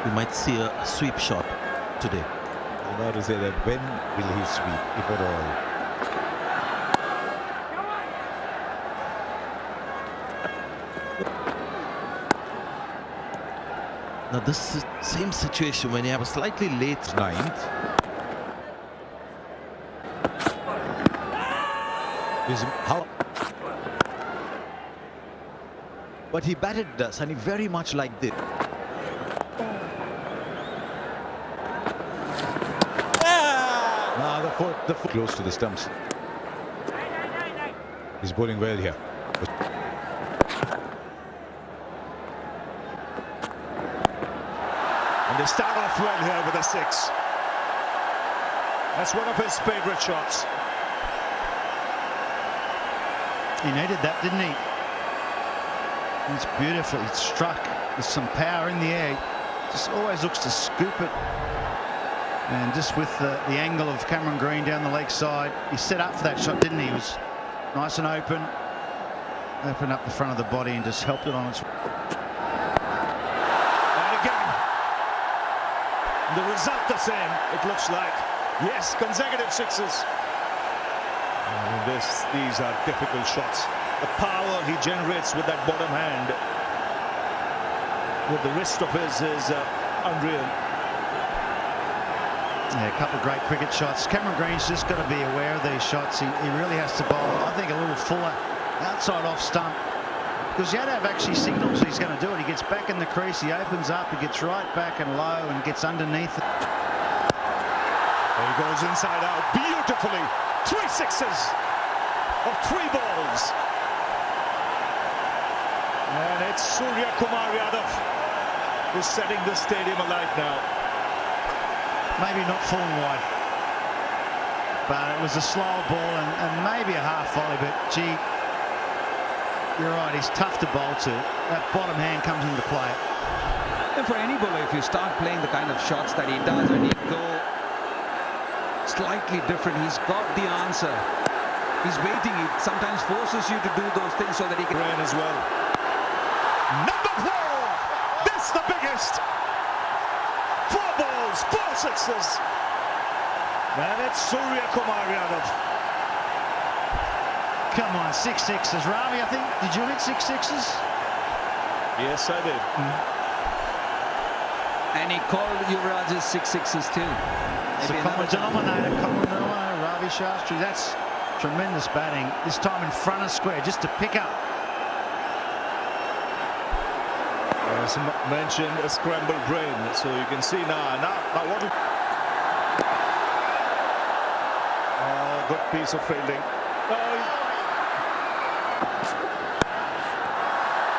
We might see a sweep shot today. I'm about to say that when will he sweep, if at all? Now this is the same situation when you have a slightly late Ninth. But he batted Sunny very much like this. Now the foot close to the stumps. He's bowling well here. And they start off well here with a 6. That's one of his favourite shots. He needed that, didn't he? It's beautiful. It struck with some power in the air. Just always looks to scoop it. And just with the angle of Cameron Green down the leg side, he set up for that shot, didn't he? He was nice and open. Opened up the front of the body and just helped it on its way. And again, the result the same, it looks like. Yes, consecutive 6s. These are difficult shots. The power he generates with that bottom hand, with the wrist of his, is unreal. Yeah, a couple of great cricket shots. Cameron Green's just got to be aware of these shots. He really has to bowl, I think, a little fuller outside off stump. Because Yadav actually signals he's going to do it. He gets back in the crease, he opens up, he gets right back and low and gets underneath it. There he goes inside out beautifully. 3 6s of 3 balls. And it's Surya Kumar Yadav who's setting the stadium alight now. Maybe not full and wide, but it was a slow ball and maybe a half volley, but gee, you're right, he's tough to bowl to. That bottom hand comes into play. And for any bowler, if you start playing the kind of shots that he does and he go slightly different, he's got the answer. He's waiting. He sometimes forces you to do those things so that he can rain as well. Number 4. That's the biggest. 4 balls, 4 6s. And it's Surya Kumar Yadav. Come on, 6 6s. Ravi, I think, did you hit 6 6s? Yes, I did. And he called Yuvraj's 6 6s too. It's a common denominator, Ravi Shastri. That's tremendous batting. This time in front of square, just to pick up. As mentioned, a scrambled brain. So you can see now what? Oh, good piece of fielding. Oh,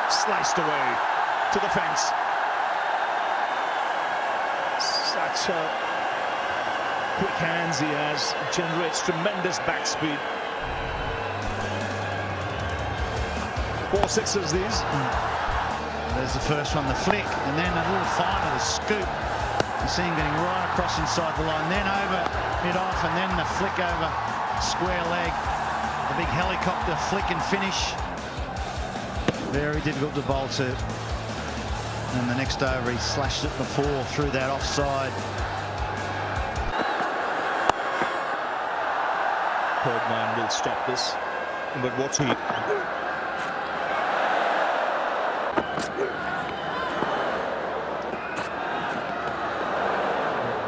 sliced away to the fence. Such a quick hands he has, generates tremendous back speed. 4 6s these. There's the first one, the flick, and then a little finer, the scoop. You see him getting right across inside the line, then over mid-off, and then the flick over square leg. The big helicopter flick and finish. Very difficult to bowl to. And the next over, he slashed it before through that offside. Third man will stop this, but what's he?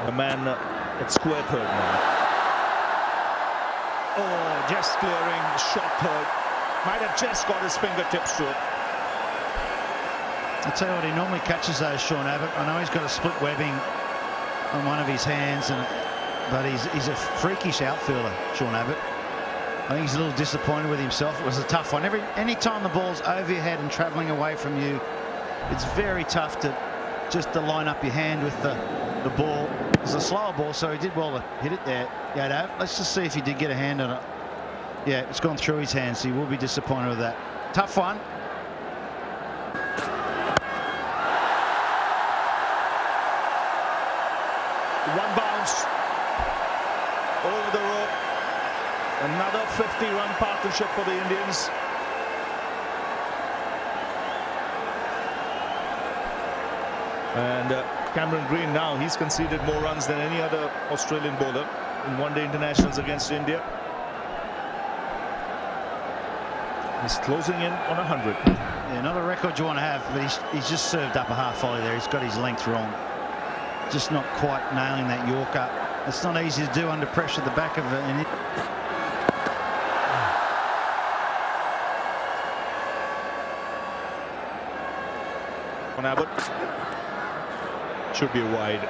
The man at square third man. Oh, just clearing, shot third. Might have just got his fingertips to it. I'll tell you what, he normally catches those, Sean Abbott. I know he's got a split webbing on one of his hands, but he's a freakish outfielder, Sean Abbott. I think he's a little disappointed with himself. It was a tough one. Any time the ball's over your head and travelling away from you, it's very tough to line up your hand with the ball. It was a slower ball, so he did well to hit it there. Yadav. Let's just see if he did get a hand on it. Yeah, it's gone through his hands, so he will be disappointed with that. Tough one. One bounce over the rope. Another 50-run partnership for the Indians. And Cameron Green now, he's conceded more runs than any other Australian bowler in one-day internationals against India. He's closing in on 100. Yeah, not a record you want to have, but he's just served up a half volley there. He's got his length wrong. Just not quite nailing that Yorker. It's not easy to do under pressure at the back of it. On Abbott. Should be a wide.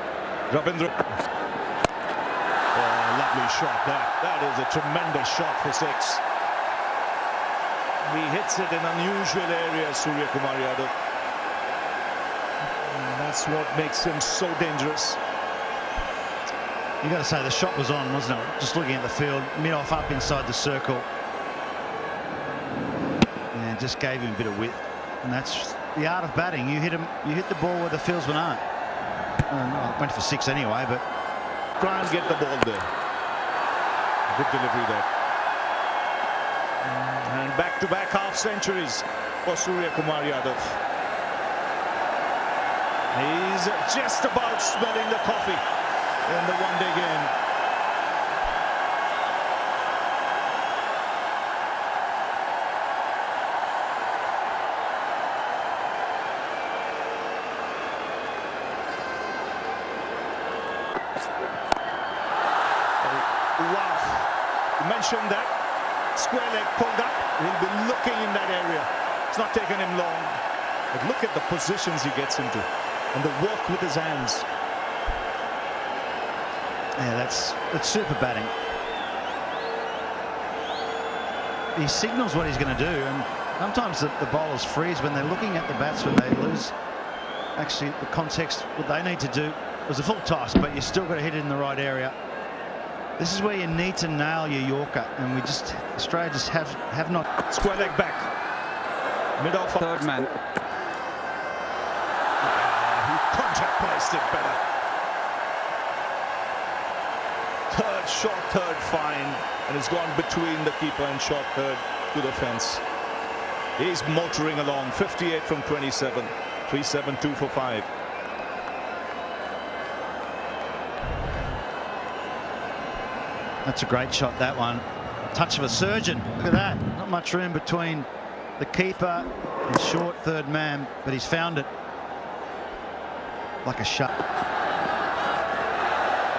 Ravindra. Oh, lovely shot. That is a tremendous shot for 6. He hits it in unusual areas, Surya Kumar Yadav. And that's what makes him so dangerous. You got to say the shot was on, wasn't it? Just looking at the field, mid-off up inside the circle. And just gave him a bit of width. And that's the art of batting. You hit the ball where the fieldsmen aren't. Went for 6 anyway, but Try and get the ball there. Good delivery there. And back-to-back half centuries for Surya Kumar Yadav. He's just about smelling the coffee in the one-day game. Wow. You mentioned that. Square leg pulled up. He'll be looking in that area. It's not taking him long. But look at the positions he gets into and the work with his hands. yeah, that's super batting. He signals what he's going to do, and sometimes the bowlers freeze when they're looking at the batsman. They lose actually the context. What they need to do was a full toss, but you still got to hit it in the right area. This is where you need to nail your Yorker, and Australia just have not. Square leg back. Mid-off. Third man. He contact placed it better. Third, short third, fine. And it's gone between the keeper and short third to the fence. He's motoring along. 58 from 27. 3-7-2 for 5. That's a great shot, that one. Touch of a surgeon. Look at that. Not much room between the keeper and short third man, but he's found it. Like a shot.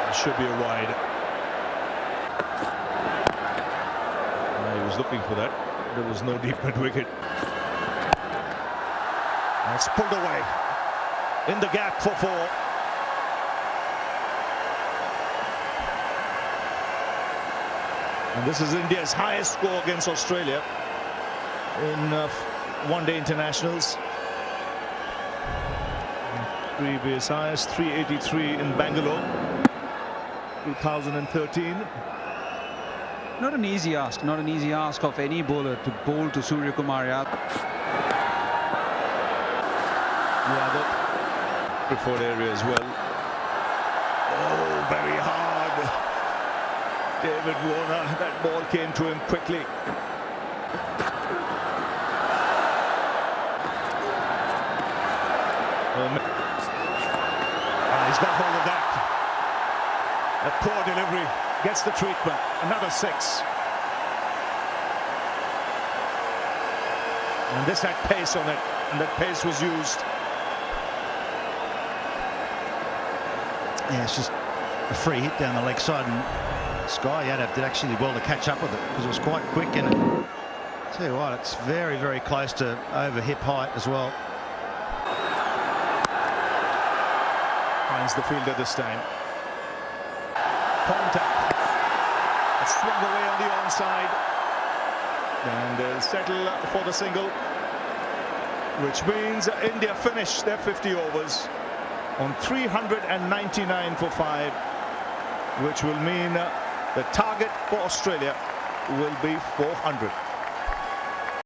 It should be a wide. He was looking for that. There was no deep mid wicket. That's pulled away. In the gap for 4. And this is India's highest score against Australia in one-day internationals. Previous highest 383 in Bangalore, 2013. Not an easy ask. Not an easy ask of any bowler to bowl to Surya Kumar Yadav. Yadav, preferred area as well. Oh, very hard. David Warner, that ball came to him quickly. He's got hold of that. A poor delivery, gets the treatment. Another 6. And this had pace on it, and that pace was used. Yeah, it's just a free hit down the leg side, and Yadav did actually well to catch up with it because it was quite quick. And tell you what, it's very, very close to over hip height as well. Finds the fielder this time. Contact. It's swung away on the onside. And settle for the single. Which means India finish their 50 overs on 399 for 5. Which will mean the target for Australia will be 400.